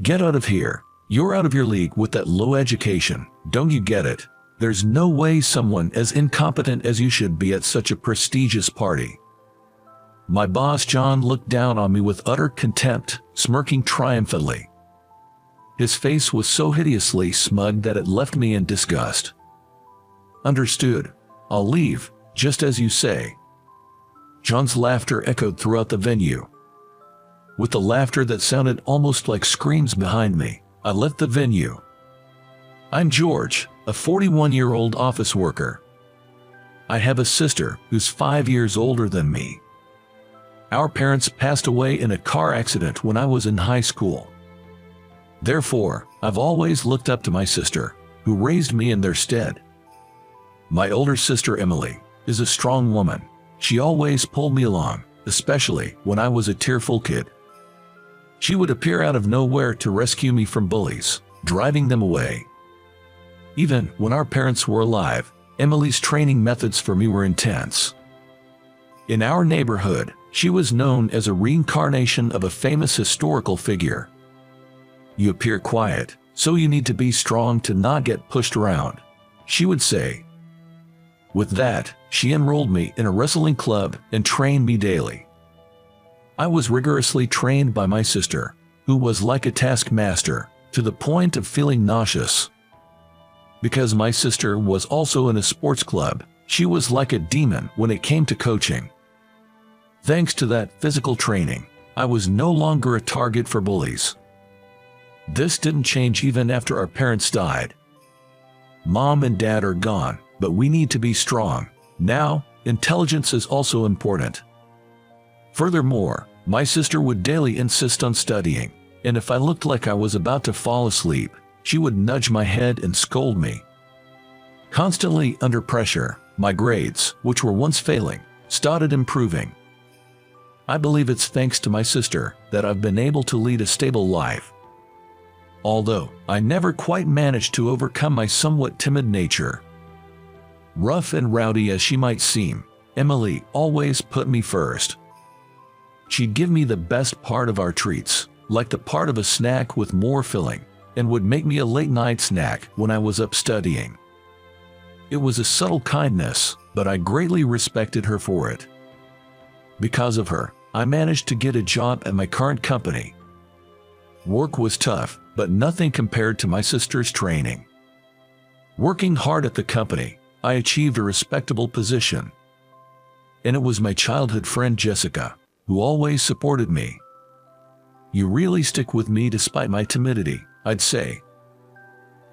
Get out of here. You're out of your league with that low education. Don't you get it? There's no way someone as incompetent as you should be at such a prestigious party. My boss John looked down on me with utter contempt, smirking triumphantly. His face was so hideously smug that it left me in disgust. Understood. I'll leave, just as you say. John's laughter echoed throughout the venue. With the laughter that sounded almost like screams behind me, I left the venue. I'm George, a 41-year-old office worker. I have a sister who's 5 years older than me. Our parents passed away in a car accident when I was in high school. Therefore, I've always looked up to my sister, who raised me in their stead. My older sister Emily is a strong woman. She always pulled me along, especially when I was a tearful kid. She would appear out of nowhere to rescue me from bullies, driving them away. Even when our parents were alive, Emily's training methods for me were intense. In our neighborhood, she was known as a reincarnation of a famous historical figure. You appear quiet, so you need to be strong to not get pushed around, she would say. With that, she enrolled me in a wrestling club and trained me daily. I was rigorously trained by my sister, who was like a taskmaster, to the point of feeling nauseous. Because my sister was also in a sports club, she was like a demon when it came to coaching. Thanks to that physical training, I was no longer a target for bullies. This didn't change even after our parents died. Mom and Dad are gone, but we need to be strong. Now, intelligence is also important. Furthermore, my sister would daily insist on studying, and if I looked like I was about to fall asleep, she would nudge my head and scold me. Constantly under pressure, my grades, which were once failing, started improving. I believe it's thanks to my sister that I've been able to lead a stable life. Although I never quite managed to overcome my somewhat timid nature. Rough and rowdy as she might seem, Emily always put me first. She'd give me the best part of our treats, like the part of a snack with more filling, and would make me a late-night snack when I was up studying. It was a subtle kindness, but I greatly respected her for it. Because of her, I managed to get a job at my current company. Work was tough, but nothing compared to my sister's training. Working hard at the company, I achieved a respectable position. And it was my childhood friend Jessica, who always supported me. You really stick with me despite my timidity, I'd say.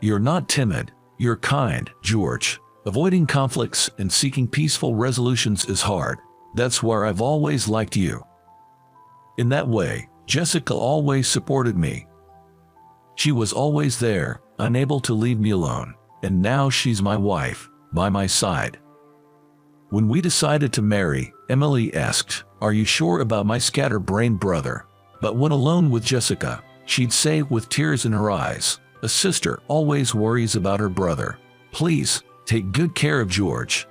You're not timid, you're kind, George. Avoiding conflicts and seeking peaceful resolutions is hard. That's where I've always liked you. In that way, Jessica always supported me. She was always there, unable to leave me alone, and now she's my wife, by my side. When we decided to marry, Emily asked, "Are you sure about my scatterbrained brother?" But when alone with Jessica, she'd say with tears in her eyes, "A sister always worries about her brother. Please, take good care of George."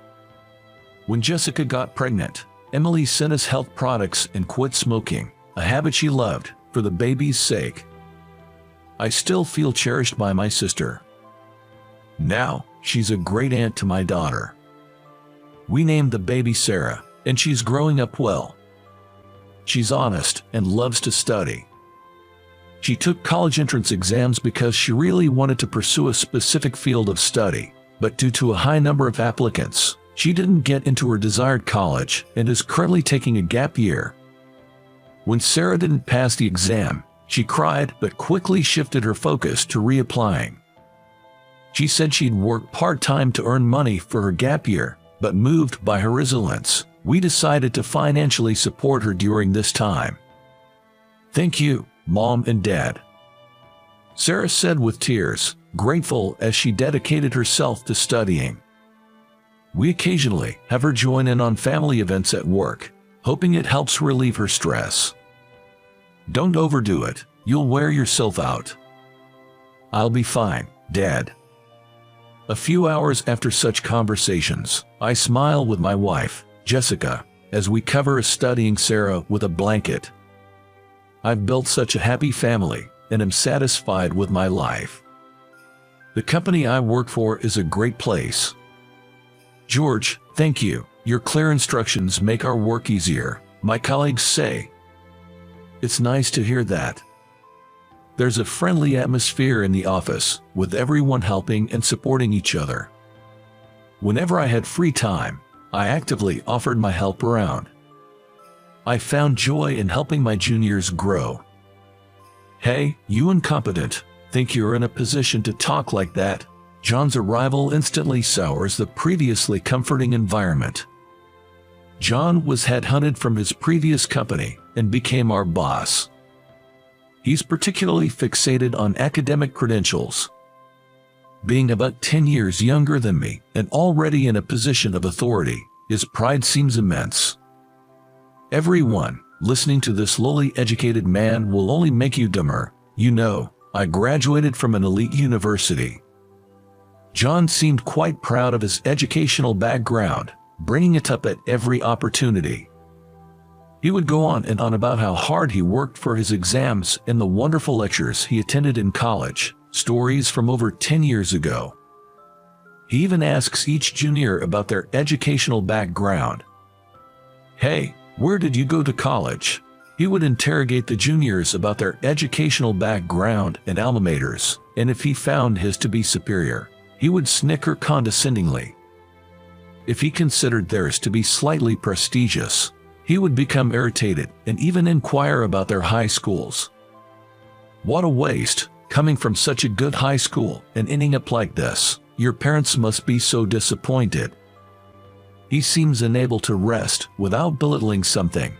When Jessica got pregnant, Emily sent us health products and quit smoking, a habit she loved, for the baby's sake. I still feel cherished by my sister. Now, she's a great aunt to my daughter. We named the baby Sarah, and she's growing up well. She's honest and loves to study. She took college entrance exams because she really wanted to pursue a specific field of study, but due to a high number of applicants, she didn't get into her desired college and is currently taking a gap year. When Sarah didn't pass the exam, she cried but quickly shifted her focus to reapplying. She said she'd work part-time to earn money for her gap year, but moved by her resilience, we decided to financially support her during this time. Thank you, Mom and Dad. Sarah said with tears, grateful as she dedicated herself to studying. We occasionally have her join in on family events at work, hoping it helps relieve her stress. Don't overdo it, you'll wear yourself out. I'll be fine, Dad. A few hours after such conversations, I smile with my wife, Jessica, as we cover a studying Sarah with a blanket. I've built such a happy family, and am satisfied with my life. The company I work for is a great place. George, thank you. Your clear instructions make our work easier, my colleagues say. It's nice to hear that. There's a friendly atmosphere in the office, with everyone helping and supporting each other. Whenever I had free time, I actively offered my help around. I found joy in helping my juniors grow. Hey, you incompetent, think you're in a position to talk like that? John's arrival instantly sours the previously comforting environment. John was headhunted from his previous company and became our boss. He's particularly fixated on academic credentials. Being about 10 years younger than me and already in a position of authority, his pride seems immense. Everyone listening to this lowly educated man will only make you dumber. You know, I graduated from an elite university. John seemed quite proud of his educational background, bringing it up at every opportunity. He would go on and on about how hard he worked for his exams and the wonderful lectures he attended in college, stories from over 10 years ago. He even asks each junior about their educational background. Hey, where did you go to college? He would interrogate the juniors about their educational background and alma maters, and if he found his to be superior, he would snicker condescendingly. If he considered theirs to be slightly prestigious, he would become irritated and even inquire about their high schools. What a waste, coming from such a good high school and ending up like this. Your parents must be so disappointed. He seems unable to rest without belittling something.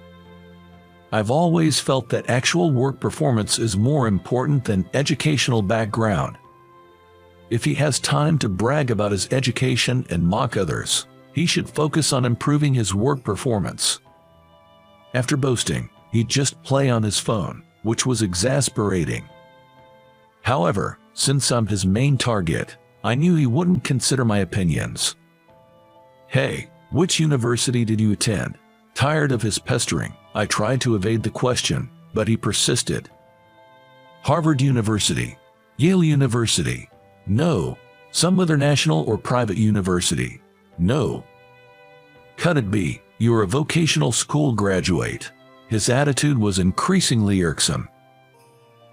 I've always felt that actual work performance is more important than educational background. If he has time to brag about his education and mock others, he should focus on improving his work performance. After boasting, he'd just play on his phone, which was exasperating. However, since I'm his main target, I knew he wouldn't consider my opinions. Hey, which university did you attend? Tired of his pestering, I tried to evade the question, but he persisted. Harvard University, Yale University. No. Some other national or private university. No. Could it be you're a vocational school graduate? His attitude was increasingly irksome.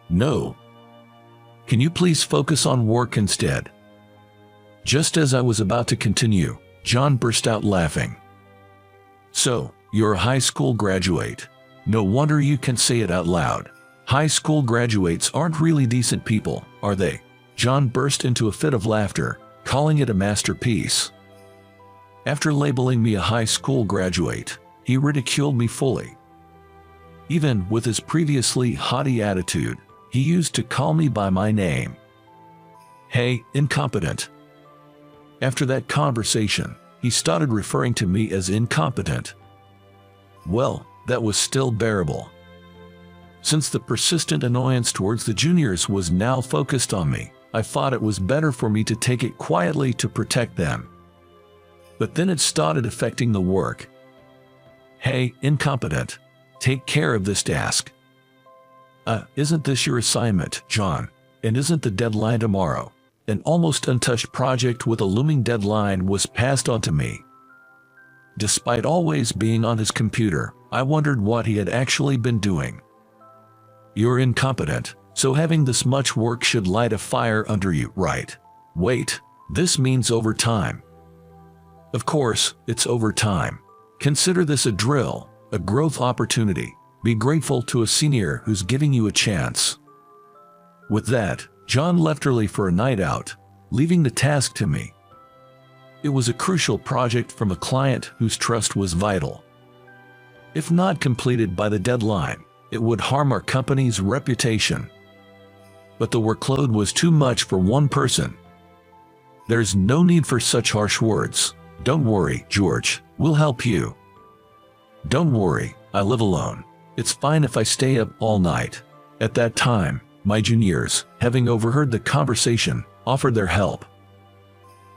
No. Can you please focus on work instead? Just as I was about to continue, John burst out laughing. So, you're a high school graduate. No wonder you can say it out loud. High school graduates aren't really decent people, are they? John burst into a fit of laughter, calling it a masterpiece. After labeling me a high school graduate, he ridiculed me fully. Even with his previously haughty attitude, he used to call me by my name. Hey, incompetent. After that conversation, he started referring to me as incompetent. Well, that was still bearable. Since the persistent annoyance towards the juniors was now focused on me, I thought it was better for me to take it quietly to protect them. But then it started affecting the work. Hey, incompetent. Take care of this task. Isn't this your assignment, John? And isn't the deadline tomorrow? An almost untouched project with a looming deadline was passed on to me. Despite always being on his computer, I wondered what he had actually been doing. You're incompetent, so having this much work should light a fire under you, right? Wait, this means overtime. Of course, it's overtime. Consider this a drill, a growth opportunity. Be grateful to a senior who's giving you a chance. With that, John left early for a night out, leaving the task to me. It was a crucial project from a client whose trust was vital. If not completed by the deadline, it would harm our company's reputation. But the workload was too much for one person. There's no need for such harsh words. Don't worry, George, we'll help you. Don't worry, I live alone. It's fine if I stay up all night. At that time, my juniors, having overheard the conversation, offered their help.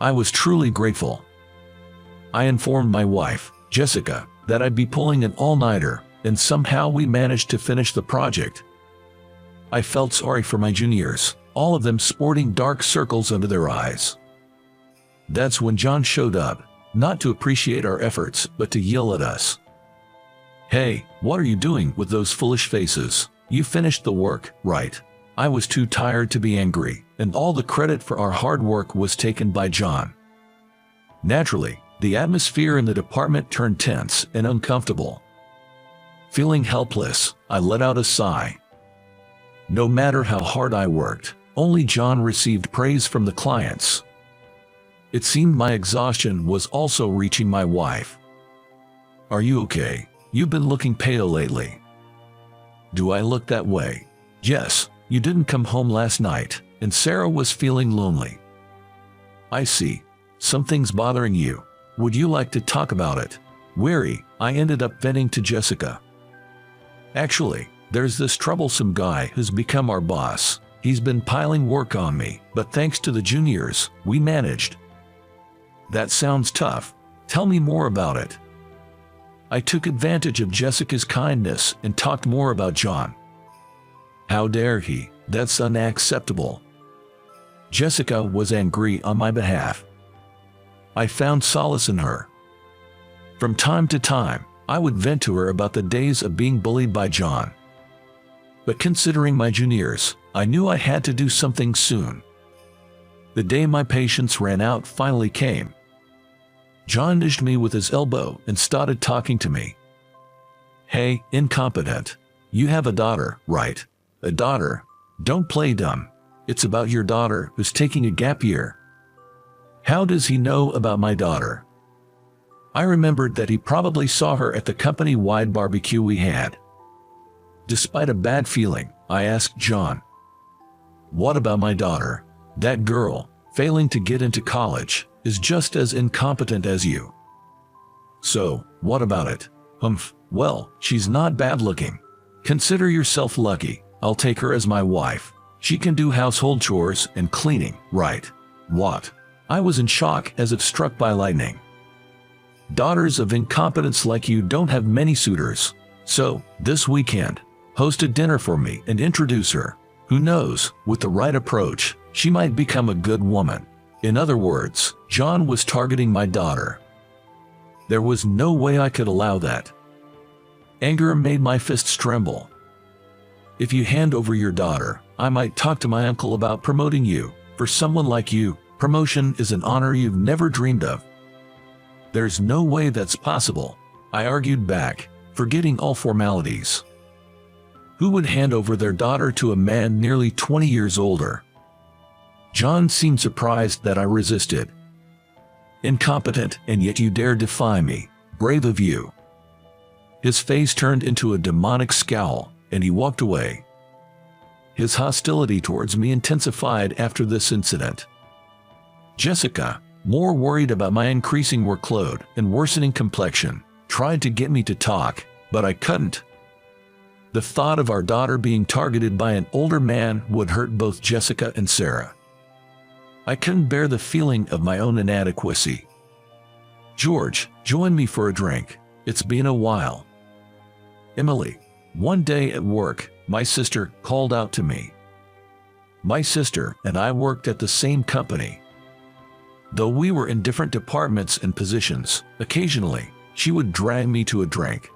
I was truly grateful. I informed my wife, Jessica, that I'd be pulling an all-nighter, and somehow we managed to finish the project. I felt sorry for my juniors, all of them sporting dark circles under their eyes. That's when John showed up, not to appreciate our efforts, but to yell at us. "Hey, what are you doing with those foolish faces? You finished the work, right?" I was too tired to be angry, and all the credit for our hard work was taken by John. Naturally, the atmosphere in the department turned tense and uncomfortable. Feeling helpless, I let out a sigh. No matter how hard I worked, only John received praise from the clients. It seemed my exhaustion was also reaching my wife. "Are you okay? You've been looking pale lately." "Do I look that way?" "Yes, you didn't come home last night, and Sarah was feeling lonely." "I see. Something's bothering you. Would you like to talk about it?" Weary, I ended up venting to Jessica. "Actually, there's this troublesome guy who's become our boss. He's been piling work on me, but thanks to the juniors, we managed." "That sounds tough. Tell me more about it." I took advantage of Jessica's kindness and talked more about John. "How dare he? That's unacceptable." Jessica was angry on my behalf. I found solace in her. From time to time, I would vent to her about the days of being bullied by John. But considering my juniors, I knew I had to do something soon. The day my patience ran out finally came. John nudged me with his elbow and started talking to me. "Hey, incompetent. You have a daughter, right? A daughter? Don't play dumb. It's about your daughter who's taking a gap year." How does he know about my daughter? I remembered that he probably saw her at the company-wide barbecue we had. Despite a bad feeling, I asked John, "What about my daughter? That girl, failing to get into college, is just as incompetent as you." "So, what about it?" Well, she's not bad looking. Consider yourself lucky. I'll take her as my wife. She can do household chores and cleaning, right?" "What?" I was in shock as if struck by lightning. "Daughters of incompetence like you don't have many suitors. So, this weekend, host a dinner for me and introduce her. Who knows, with the right approach, she might become a good woman." In other words, John was targeting my daughter. There was no way I could allow that. Anger made my fists tremble. "If you hand over your daughter, I might talk to my uncle about promoting you. For someone like you, promotion is an honor you've never dreamed of." "There's no way that's possible," I argued back, forgetting all formalities. Who would hand over their daughter to a man nearly 20 years older? John seemed surprised that I resisted. "Incompetent, and yet you dare defy me. Brave of you." His face turned into a demonic scowl, and he walked away. His hostility towards me intensified after this incident. Jessica, more worried about my increasing workload and worsening complexion, tried to get me to talk, but I couldn't. The thought of our daughter being targeted by an older man would hurt both Jessica and Sarah. I couldn't bear the feeling of my own inadequacy. "George, join me for a drink. It's been a while." Emily. One day at work, my sister called out to me. My sister and I worked at the same company. Though we were in different departments and positions, occasionally, she would drag me to a drink.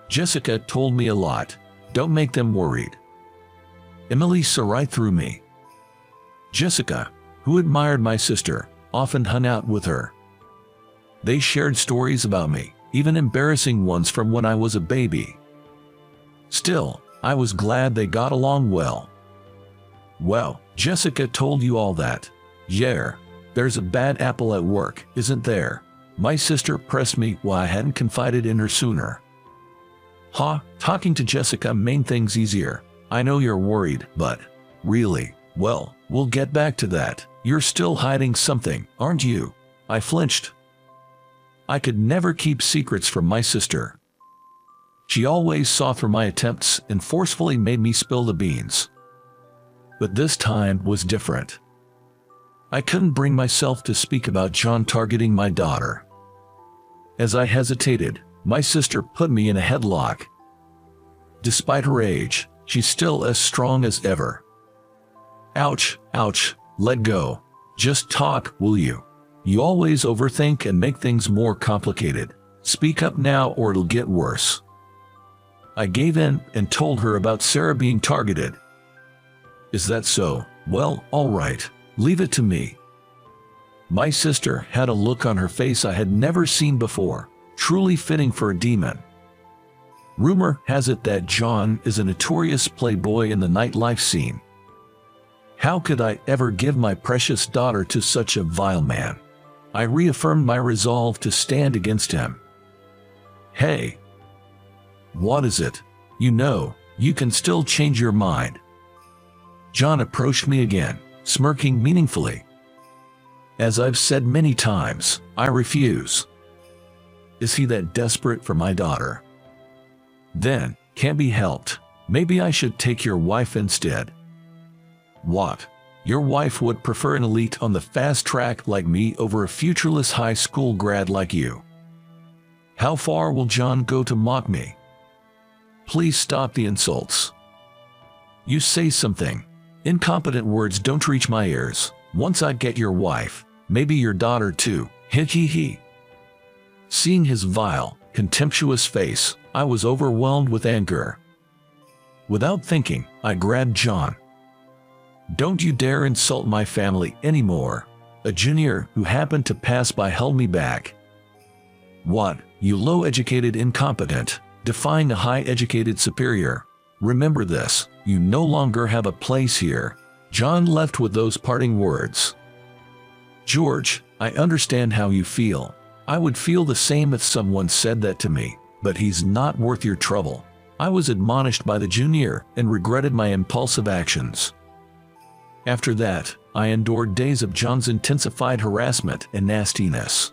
"Jessica told me a lot. Don't make them worried." Emily saw right through me. Jessica, who admired my sister, often hung out with her. They shared stories about me, even embarrassing ones from when I was a baby. Still, I was glad they got along well. "Well, Jessica told you all that." "Yeah, there's a bad apple at work, isn't there?" My sister pressed me why I hadn't confided in her sooner. Talking to Jessica made things easier. "I know you're worried, but really, well, we'll get back to that. You're still hiding something, aren't you?" I flinched. I could never keep secrets from my sister. She always saw through my attempts and forcefully made me spill the beans. But this time was different. I couldn't bring myself to speak about John targeting my daughter. As I hesitated, my sister put me in a headlock. Despite her age, she's still as strong as ever. Ouch, ouch, let go. Just talk, will you? You always overthink and make things more complicated. Speak up now or it'll get worse. I gave in and told her about Sarah being targeted. Is that so? Well, all right. Leave it to me. My sister had a look on her face I had never seen before, truly fitting for a demon. Rumor has it that John is a notorious playboy in the nightlife scene. How could I ever give my precious daughter to such a vile man? I reaffirmed my resolve to stand against him. Hey. What is it? You know, you can still change your mind. John approached me again, smirking meaningfully. As I've said many times, I refuse. Is he that desperate for my daughter? Then, can't be helped. Maybe I should take your wife instead. What? Your wife would prefer an elite on the fast track like me over a futureless high school grad like you. How far will John go to mock me? Please stop the insults. You say something. Incompetent words don't reach my ears. Once I get your wife, maybe your daughter too. Hee. Seeing his vile, contemptuous face, I was overwhelmed with anger. Without thinking, I grabbed John. Don't you dare insult my family anymore. A junior who happened to pass by held me back. What, you low-educated incompetent, defying a high-educated superior. Remember this, you no longer have a place here. John left with those parting words. George, I understand how you feel. I would feel the same if someone said that to me, but he's not worth your trouble. I was admonished by the junior and regretted my impulsive actions. After that, I endured days of John's intensified harassment and nastiness.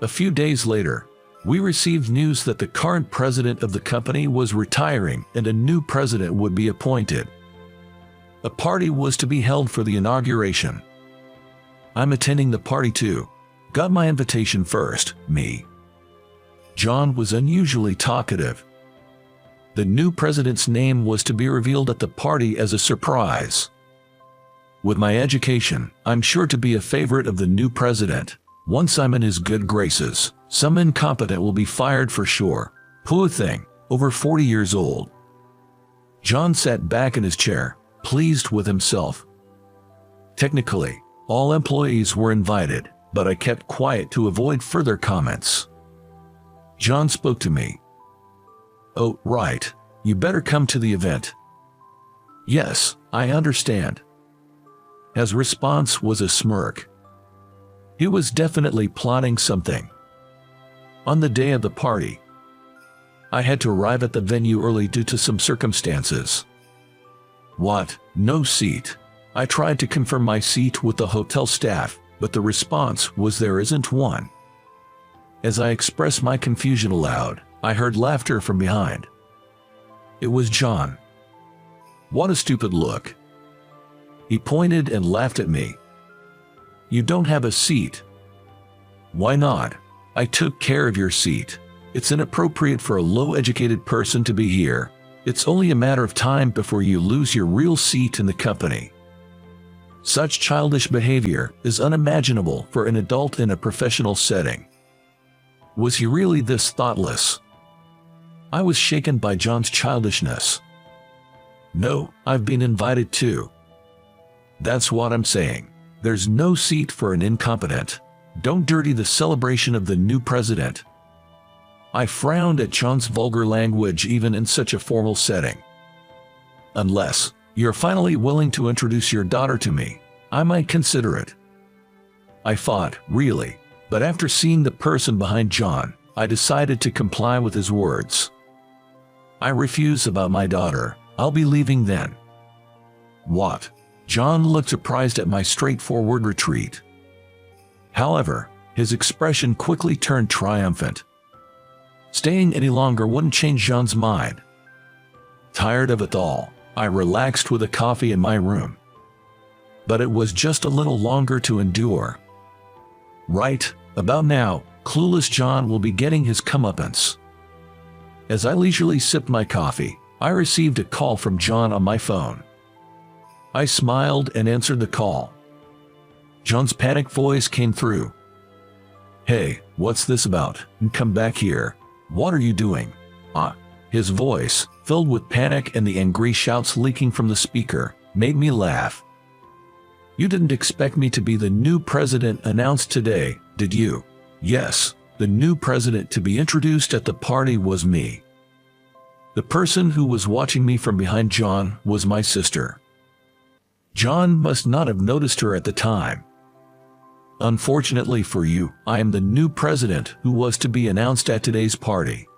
A few days later, we received news that the current president of the company was retiring and a new president would be appointed. A party was to be held for the inauguration. I'm attending the party too. Got my invitation first, me. John was unusually talkative. The new president's name was to be revealed at the party as a surprise. With my education, I'm sure to be a favorite of the new president. Once I'm in his good graces, some incompetent will be fired for sure. Poor thing, over 40 years old. John sat back in his chair, pleased with himself. Technically, all employees were invited, but I kept quiet to avoid further comments. John spoke to me. Oh, right. You better come to the event. Yes, I understand. His response was a smirk. He was definitely plotting something. On the day of the party, I had to arrive at the venue early due to some circumstances. What? No seat? I tried to confirm my seat with the hotel staff, but the response was there isn't one. As I expressed my confusion aloud, I heard laughter from behind. It was John. What a stupid look. He pointed and laughed at me. You don't have a seat. Why not? I took care of your seat. It's inappropriate for a low-educated person to be here. It's only a matter of time before you lose your real seat in the company. Such childish behavior is unimaginable for an adult in a professional setting. Was he really this thoughtless? I was shaken by John's childishness. No, I've been invited too. That's what I'm saying. There's no seat for an incompetent. Don't dirty the celebration of the new president. I frowned at John's vulgar language even in such a formal setting. Unless you're finally willing to introduce your daughter to me, I might consider it. I thought, really, but after seeing the person behind John, I decided to comply with his words. I refuse about my daughter. I'll be leaving then. What? John looked surprised at my straightforward retreat. However, his expression quickly turned triumphant. Staying any longer wouldn't change John's mind. Tired of it all, I relaxed with a coffee in my room. But it was just a little longer to endure. Right, about now, clueless John will be getting his comeuppance. As I leisurely sipped my coffee, I received a call from John on my phone. I smiled and answered the call. John's panicked voice came through. "Hey, what's this about? Come back here. What are you doing?" His voice, filled with panic and the angry shouts leaking from the speaker, made me laugh. "You didn't expect me to be the new president announced today, did you?" Yes, the new president to be introduced at the party was me. The person who was watching me from behind John was my sister. John must not have noticed her at the time. Unfortunately for you, I am the new president who was to be announced at today's party.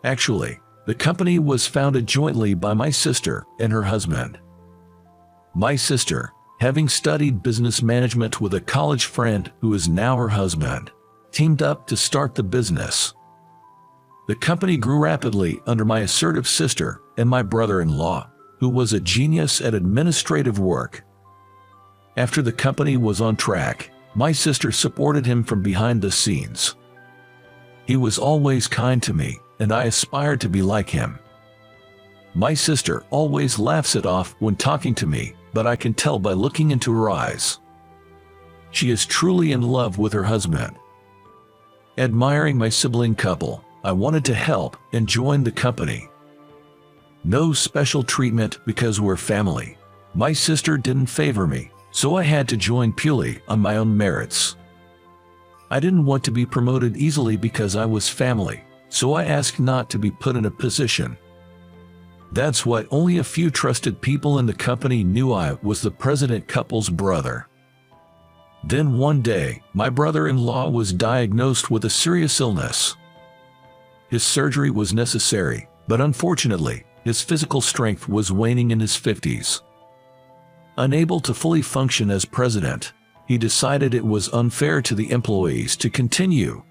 Actually, the company was founded jointly by my sister and her husband. My sister, having studied business management with a college friend who is now her husband, teamed up to start the business. The company grew rapidly under my assertive sister and my brother-in-law, who was a genius at administrative work. After the company was on track, my sister supported him from behind the scenes. He was always kind to me, and I aspired to be like him. My sister always laughs it off when talking to me, but I can tell by looking into her eyes. She is truly in love with her husband. Admiring my sibling couple, I wanted to help and join the company. No special treatment because we're family. My sister didn't favor me, so I had to join purely on my own merits. I didn't want to be promoted easily because I was family, so I asked not to be put in a position. That's why only a few trusted people in the company knew I was the president couple's brother. Then one day, my brother-in-law was diagnosed with a serious illness. His surgery was necessary, but unfortunately, his physical strength was waning in his 50s. Unable to fully function as president, he decided it was unfair to the employees to continue.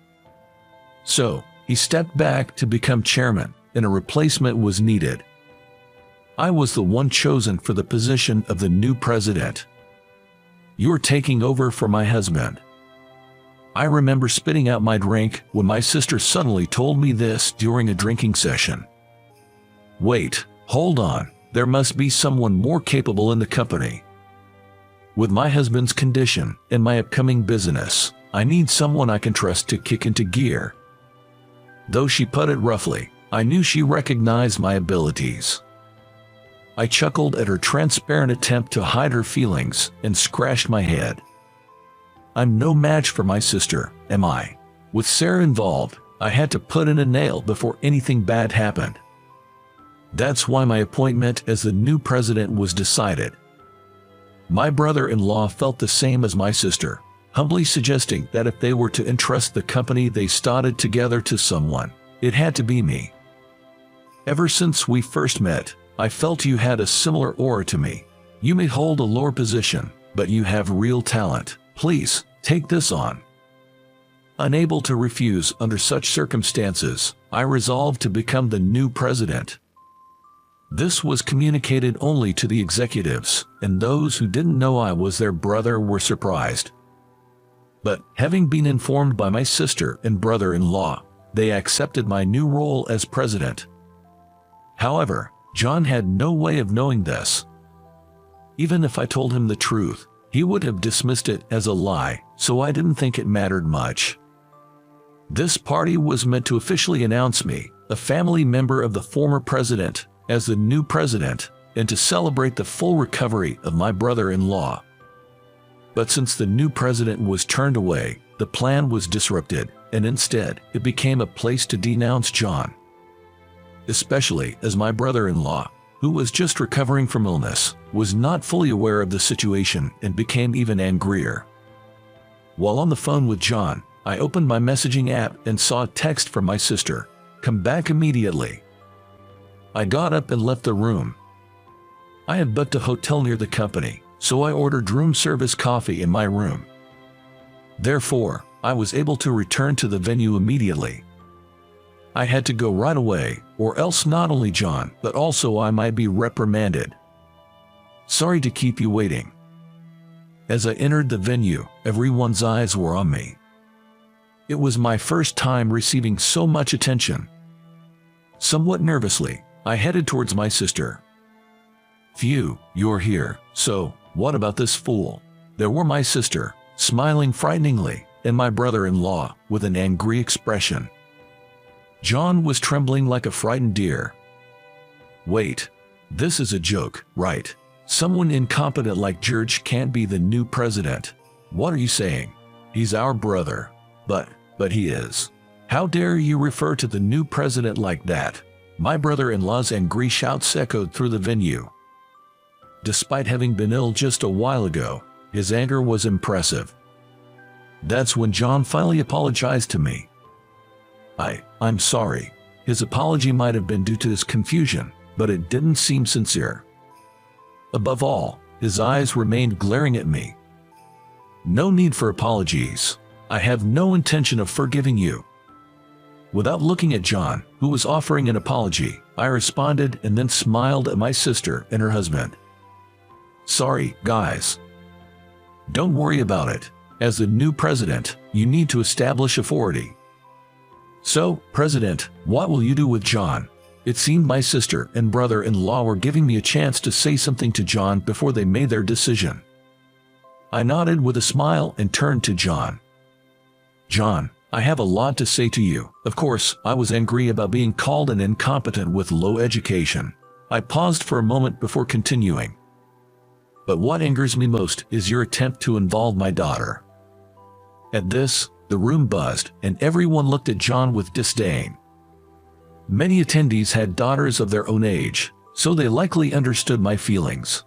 So, he stepped back to become chairman, and a replacement was needed. I was the one chosen for the position of the new president. "You're taking over for my husband." I remember spitting out my drink when my sister suddenly told me this during a drinking session. "Wait, hold on, there must be someone more capable in the company. With my husband's condition and my upcoming business, I need someone I can trust to kick into gear." Though she put it roughly, I knew she recognized my abilities. I chuckled at her transparent attempt to hide her feelings and scratched my head. I'm no match for my sister, am I? With Sarah involved, I had to put in a nail before anything bad happened. That's why my appointment as the new president was decided. My brother-in-law felt the same as my sister, humbly suggesting that if they were to entrust the company they started together to someone, it had to be me. Ever since we first met, I felt you had a similar aura to me. You may hold a lower position, but you have real talent. Please, take this on. Unable to refuse under such circumstances, I resolved to become the new president. This was communicated only to the executives, and those who didn't know I was their brother were surprised. But, having been informed by my sister and brother-in-law, they accepted my new role as president. However, John had no way of knowing this. Even if I told him the truth, he would have dismissed it as a lie, so I didn't think it mattered much. This party was meant to officially announce me, a family member of the former president, as the new president, and to celebrate the full recovery of my brother-in-law. But since the new president was turned away, the plan was disrupted, and instead, it became a place to denounce John. Especially as my brother-in-law, who was just recovering from illness, was not fully aware of the situation and became even angrier. While on the phone with John, I opened my messaging app and saw a text from my sister, "Come back immediately." I got up and left the room. I had booked a hotel near the company, so I ordered room service coffee in my room. Therefore, I was able to return to the venue immediately. I had to go right away, or else not only John, but also I might be reprimanded. Sorry to keep you waiting. As I entered the venue, everyone's eyes were on me. It was my first time receiving so much attention. Somewhat nervously, I headed towards my sister. Phew, you're here. So, what about this fool? There were my sister, smiling frighteningly, and my brother-in-law, with an angry expression. John was trembling like a frightened deer. Wait, this is a joke, right? Someone incompetent like George can't be the new president. What are you saying? He's our brother. But he is. How dare you refer to the new president like that? My brother-in-law's angry shouts echoed through the venue. Despite having been ill just a while ago, his anger was impressive. That's when John finally apologized to me. I'm sorry. His apology might have been due to his confusion, but it didn't seem sincere. Above all, his eyes remained glaring at me. No need for apologies. I have no intention of forgiving you. Without looking at John, who was offering an apology, I responded and then smiled at my sister and her husband. Sorry, guys. Don't worry about it. As the new president, you need to establish authority. So, President, what will you do with John? It seemed my sister and brother-in-law were giving me a chance to say something to John before they made their decision. I nodded with a smile and turned to John. John, I have a lot to say to you. Of course, I was angry about being called an incompetent with low education. I paused for a moment before continuing. But what angers me most is your attempt to involve my daughter. At this, the room buzzed, and everyone looked at John with disdain. Many attendees had daughters of their own age, so they likely understood my feelings.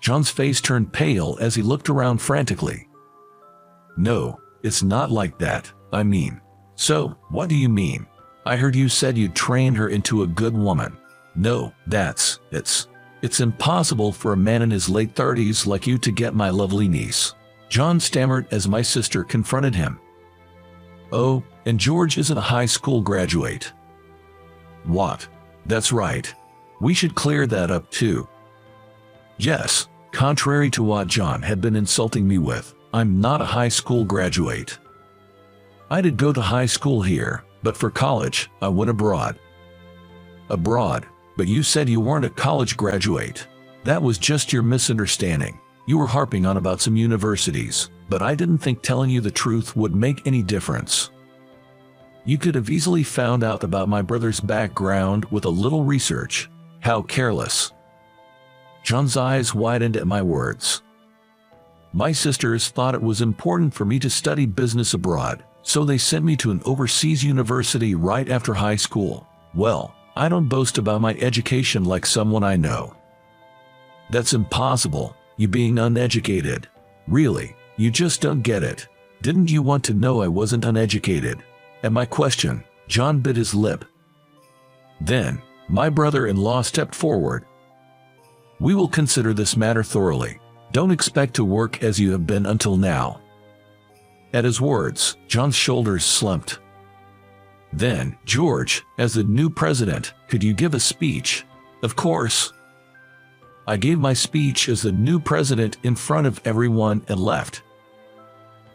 John's face turned pale as he looked around frantically. No, it's not like that. I mean, so, what do you mean? I heard you said you'd train her into a good woman. No, it's impossible for a man in his late 30s like you to get my lovely niece. John stammered as my sister confronted him. Oh, and George isn't a high school graduate. What? That's right. We should clear that up too. Yes, contrary to what John had been insulting me with, I'm not a high school graduate. I did go to high school here, but for college, I went abroad. Abroad? But you said you weren't a college graduate. That was just your misunderstanding. You were harping on about some universities, but I didn't think telling you the truth would make any difference. You could have easily found out about my brother's background with a little research. How careless. John's eyes widened at my words. My sisters thought it was important for me to study business abroad, so they sent me to an overseas university right after high school. Well, I don't boast about my education like someone I know. That's impossible, you being uneducated. Really, you just don't get it. Didn't you want to know I wasn't uneducated? At my question, John bit his lip. Then, my brother-in-law stepped forward. We will consider this matter thoroughly. Don't expect to work as you have been until now. At his words, John's shoulders slumped. Then, George, as the new president, could you give a speech? Of course. I gave my speech as the new president in front of everyone and left.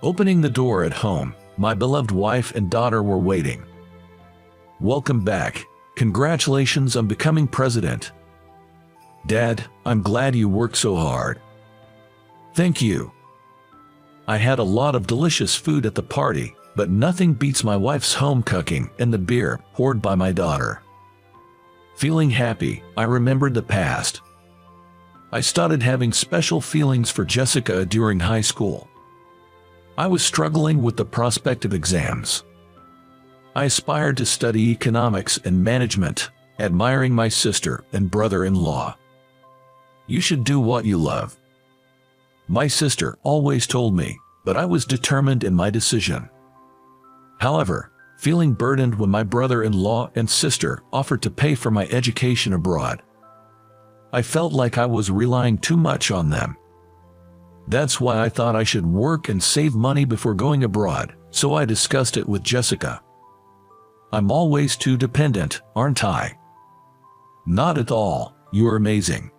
Opening the door at home, my beloved wife and daughter were waiting. Welcome back. Congratulations on becoming president. Dad, I'm glad you worked so hard. Thank you. I had a lot of delicious food at the party, but nothing beats my wife's home cooking and the beer poured by my daughter. Feeling happy, I remembered the past. I started having special feelings for Jessica during high school. I was struggling with the prospect of exams. I aspired to study economics and management, admiring my sister and brother-in-law. You should do what you love. My sister always told me, but I was determined in my decision. However, feeling burdened when my brother-in-law and sister offered to pay for my education abroad, I felt like I was relying too much on them. That's why I thought I should work and save money before going abroad, so I discussed it with Jessica. I'm always too dependent, aren't I? Not at all, you're amazing.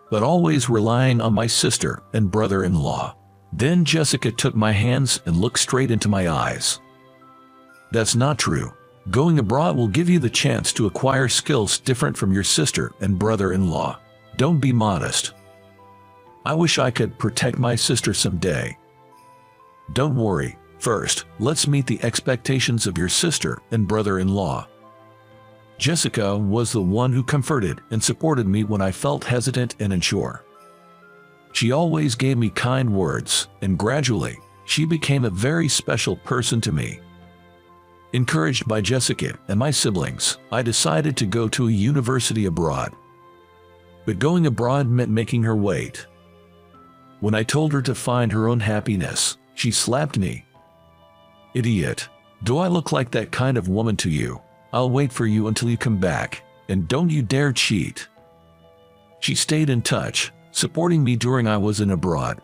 But always relying on my sister and brother-in-law. Then Jessica took my hands and looked straight into my eyes. That's not true. Going abroad will give you the chance to acquire skills different from your sister and brother-in-law. Don't be modest. I wish I could protect my sister someday. Don't worry. First, let's meet the expectations of your sister and brother-in-law. Jessica was the one who comforted and supported me when I felt hesitant and unsure. She always gave me kind words, and gradually, she became a very special person to me. Encouraged by Jessica and my siblings, I decided to go to a university abroad. But going abroad meant making her wait. When I told her to find her own happiness, she slapped me. Idiot. Do I look like that kind of woman to you? I'll wait for you until you come back, and don't you dare cheat. She stayed in touch, supporting me during I was in abroad.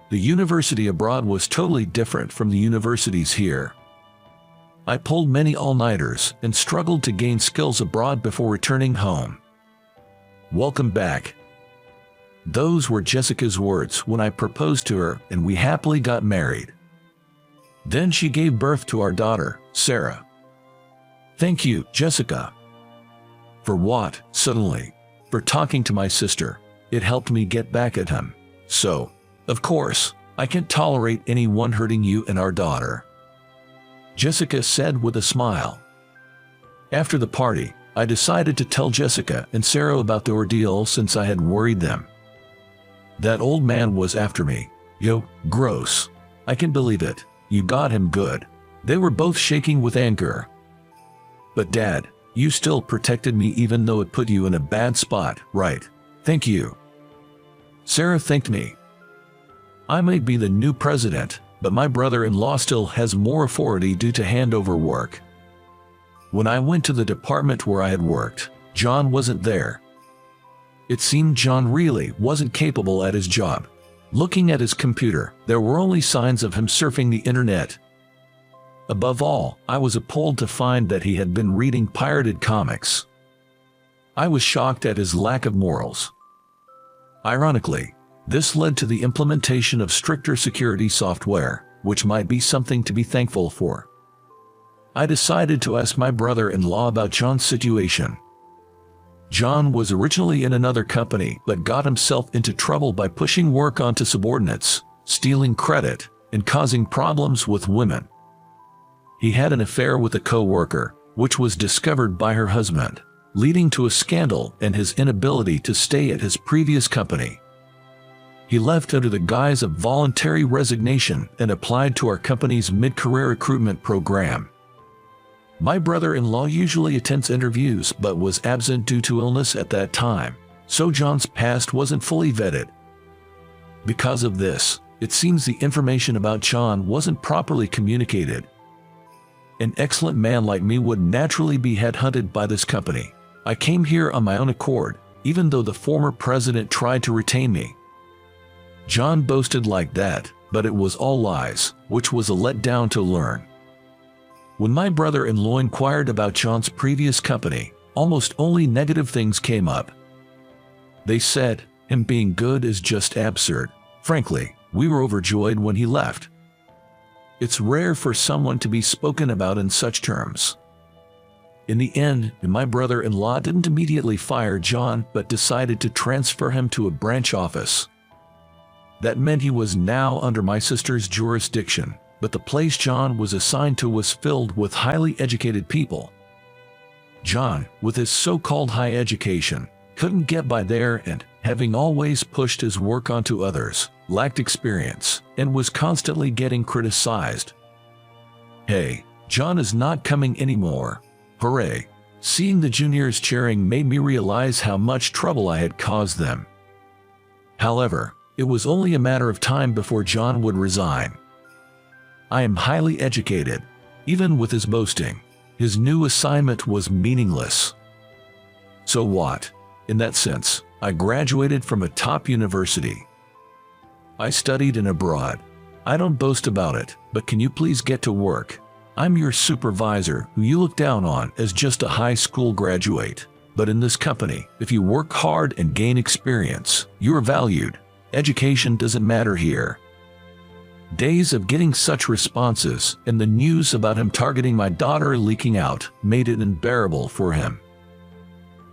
The university abroad was totally different from the universities here. I pulled many all-nighters and struggled to gain skills abroad before returning home. Welcome back. Those were Jessica's words when I proposed to her and we happily got married. Then she gave birth to our daughter, Sarah. Thank you, Jessica. For what? Suddenly. For talking to my sister. It helped me get back at him. So, of course, I can't tolerate anyone hurting you and our daughter. Jessica said with a smile. After the party, I decided to tell Jessica and Sarah about the ordeal since I had worried them. That old man was after me. Yo, gross. I can believe it. You got him good. They were both shaking with anger. But Dad, you still protected me even though it put you in a bad spot, right? Thank you. Sarah thanked me. I may be the new president, but my brother-in-law still has more authority due to handover work. When I went to the department where I had worked, John wasn't there. It seemed John really wasn't capable at his job. Looking at his computer, there were only signs of him surfing the internet. Above all, I was appalled to find that he had been reading pirated comics. I was shocked at his lack of morals. Ironically, this led to the implementation of stricter security software, which might be something to be thankful for. I decided to ask my brother-in-law about John's situation. John was originally in another company but got himself into trouble by pushing work onto subordinates, stealing credit, and causing problems with women. He had an affair with a co-worker, which was discovered by her husband, leading to a scandal and his inability to stay at his previous company. He left under the guise of voluntary resignation and applied to our company's mid-career recruitment program. My brother-in-law usually attends interviews but was absent due to illness at that time, so John's past wasn't fully vetted. Because of this, it seems the information about John wasn't properly communicated. An excellent man like me would naturally be headhunted by this company. I came here on my own accord, even though the former president tried to retain me. John boasted like that, but it was all lies, which was a letdown to learn. When my brother-in-law inquired about John's previous company, almost only negative things came up. They said, him being good is just absurd. Frankly, we were overjoyed when he left. It's rare for someone to be spoken about in such terms. In the end, my brother-in-law didn't immediately fire John but decided to transfer him to a branch office. That meant he was now under my sister's jurisdiction, but the place John was assigned to was filled with highly educated people. John, with his so-called high education, couldn't get by there and, having always pushed his work onto others, lacked experience, and was constantly getting criticized. Hey, John is not coming anymore. Hooray! Seeing the juniors cheering made me realize how much trouble I had caused them. However, it was only a matter of time before John would resign. I am highly educated. Even with his boasting, his new assignment was meaningless. So what? In that sense, I graduated from a top university. I studied in abroad. I don't boast about it, but can you please get to work? I'm your supervisor who you look down on as just a high school graduate. But in this company, if you work hard and gain experience, you are valued. Education doesn't matter here. Days of getting such responses and the news about him targeting my daughter leaking out made it unbearable for him.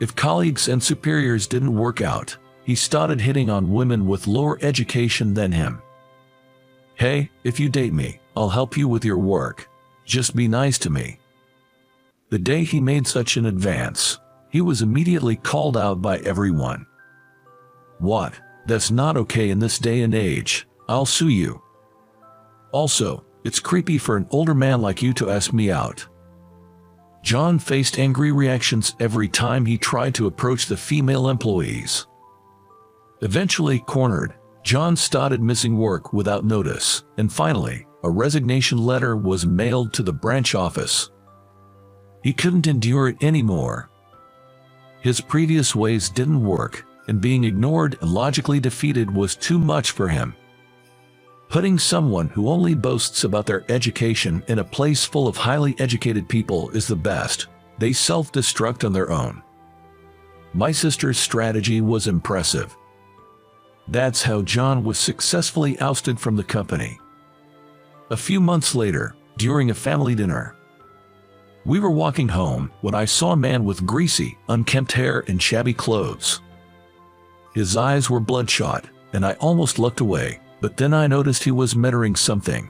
If colleagues and superiors didn't work out, he started hitting on women with lower education than him. "Hey, if you date me, I'll help you with your work. Just be nice to me." The day he made such an advance, he was immediately called out by everyone. "What? That's not okay in this day and age. I'll sue you. Also, it's creepy for an older man like you to ask me out." John faced angry reactions every time he tried to approach the female employees. Eventually cornered, John started missing work without notice, and finally, a resignation letter was mailed to the branch office. He couldn't endure it anymore. His previous ways didn't work, and being ignored and logically defeated was too much for him. Putting someone who only boasts about their education in a place full of highly educated people is the best. They self-destruct on their own. My sister's strategy was impressive. That's how John was successfully ousted from the company. A few months later, during a family dinner, we were walking home when I saw a man with greasy, unkempt hair and shabby clothes. His eyes were bloodshot, and I almost looked away, but then I noticed he was muttering something.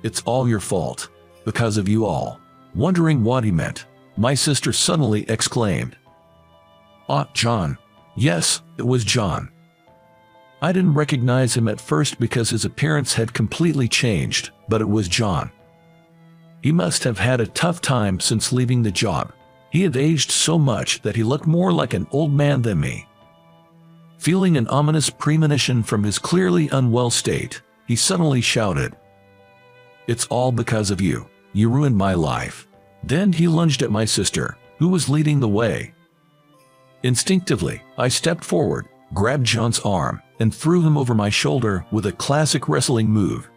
"It's all your fault. Because of you all." Wondering what he meant, my sister suddenly exclaimed, "Ah, John." Yes, it was John. I didn't recognize him at first because his appearance had completely changed, but it was John. He must have had a tough time since leaving the job. He had aged so much that he looked more like an old man than me. Feeling an ominous premonition from his clearly unwell state, he suddenly shouted, "It's all because of you. You ruined my life." Then he lunged at my sister, who was leading the way. Instinctively, I stepped forward, grabbed John's arm, and threw him over my shoulder with a classic wrestling move.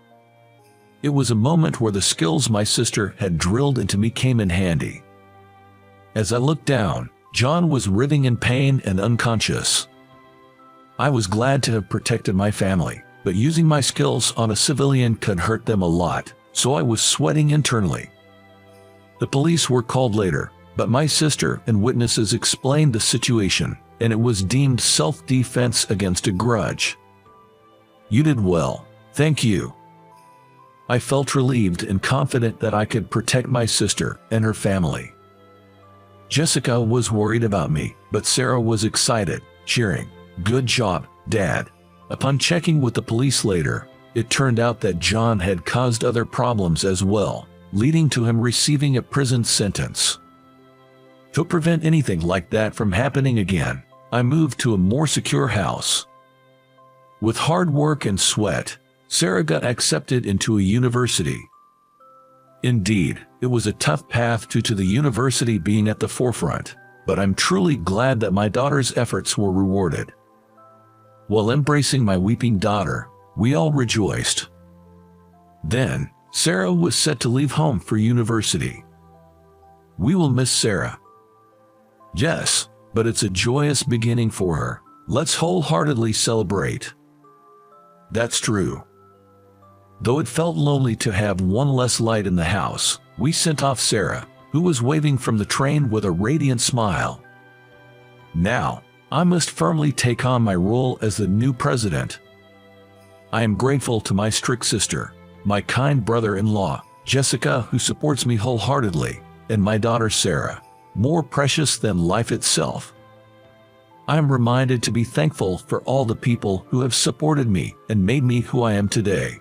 It was a moment where the skills my sister had drilled into me came in handy. As I looked down, John was writhing in pain and unconscious. I was glad to have protected my family, but using my skills on a civilian could hurt them a lot, so I was sweating internally. The police were called later, but my sister and witnesses explained the situation, and it was deemed self-defense against a grudge. "You did well. Thank you." I felt relieved and confident that I could protect my sister and her family. Jessica was worried about me, but Sarah was excited, cheering, "Good job, Dad." Upon checking with the police later, it turned out that John had caused other problems as well, leading to him receiving a prison sentence. To prevent anything like that from happening again, I moved to a more secure house. With hard work and sweat, Sarah got accepted into a university. Indeed, it was a tough path due to the university being at the forefront, but I'm truly glad that my daughter's efforts were rewarded. While embracing my weeping daughter, we all rejoiced. Then, Sarah was set to leave home for university. We will miss Sarah. Yes, but it's a joyous beginning for her. Let's wholeheartedly celebrate. That's true. Though it felt lonely to have one less light in the house, we sent off Sarah, who was waving from the train with a radiant smile. Now, I must firmly take on my role as the new president. I am grateful to my strict sister, my kind brother-in-law, Jessica, who supports me wholeheartedly, and my daughter Sarah, more precious than life itself. I am reminded to be thankful for all the people who have supported me and made me who I am today.